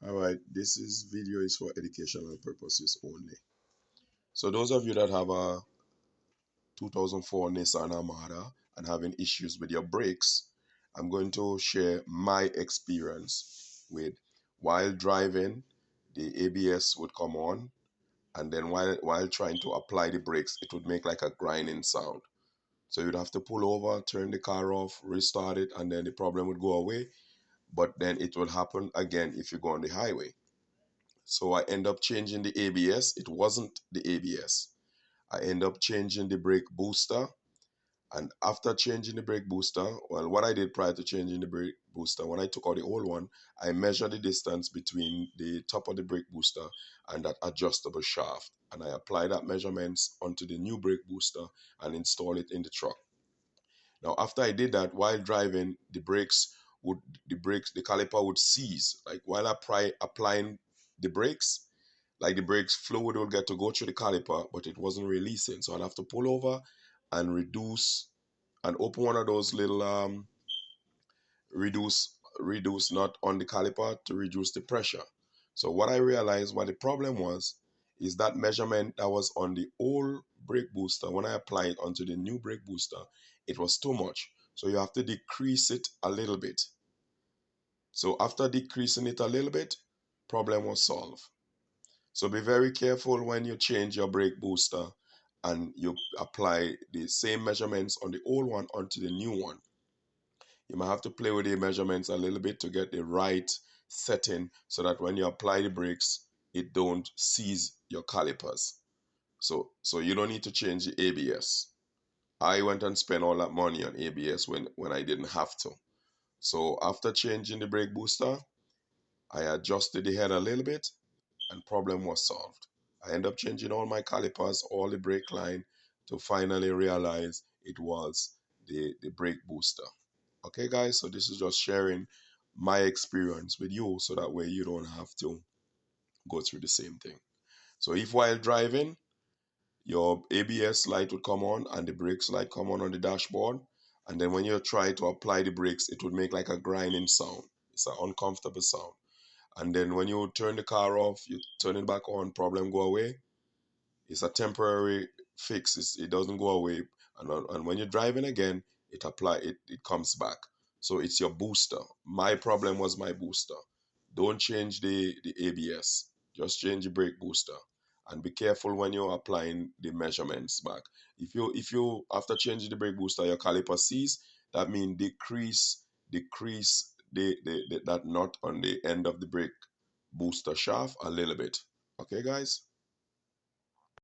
Alright, this video is for educational purposes only. So those of you that have a 2004 Nissan Armada and having issues with your brakes, I'm going to share my experience with while driving, the ABS would come on, and then while trying to apply the brakes, it would make like a grinding sound. So you'd have to pull over, turn the car off, restart it, and then the problem would go away. But then it will happen again if you go on the highway. So I end up changing the ABS. It wasn't the ABS. I end up changing the brake booster. And after changing the brake booster, well, what I did prior to changing the brake booster, when I took out the old one, I measured the distance between the top of the brake booster and that adjustable shaft. And I applied that measurements onto the new brake booster and install it in the truck. Now, after I did that, while driving, the caliper would seize. Like while applying the brakes, like the brakes fluid will get to go through the caliper, but it wasn't releasing. So I'd have to pull over and reduce and open one of those little reduce nut on the caliper to reduce the pressure. So what I realized what the problem was is that measurement that was on the old brake booster, when I apply it onto the new brake booster, it was too much. So you have to decrease it a little bit. So after decreasing it a little bit, problem was solved. So be very careful when you change your brake booster and you apply the same measurements on the old one onto the new one. You might have to play with the measurements a little bit to get the right setting so that when you apply the brakes, it don't seize your calipers. So you don't need to change the ABS. I went and spent all that money on ABS when I didn't have to. So after changing the brake booster, I adjusted the head a little bit and problem was solved. I ended up changing all my calipers, all the brake line to finally realize it was the brake booster. Okay, guys, so this is just sharing my experience with you so that way you don't have to go through the same thing. So if while driving, your ABS light would come on and the brakes light come on the dashboard, and then when you try to apply the brakes, it would make like a grinding sound. It's an uncomfortable sound. And then when you turn the car off, you turn it back on, problem go away. It's a temporary fix. It doesn't go away. And when you're driving again, it comes back. So it's your booster. My problem was my booster. Don't change the ABS. Just change the brake booster. And be careful when you're applying the measurements back. If you after changing the brake booster, your caliper sees, that means decrease that nut on the end of the brake booster shaft a little bit. Okay, guys?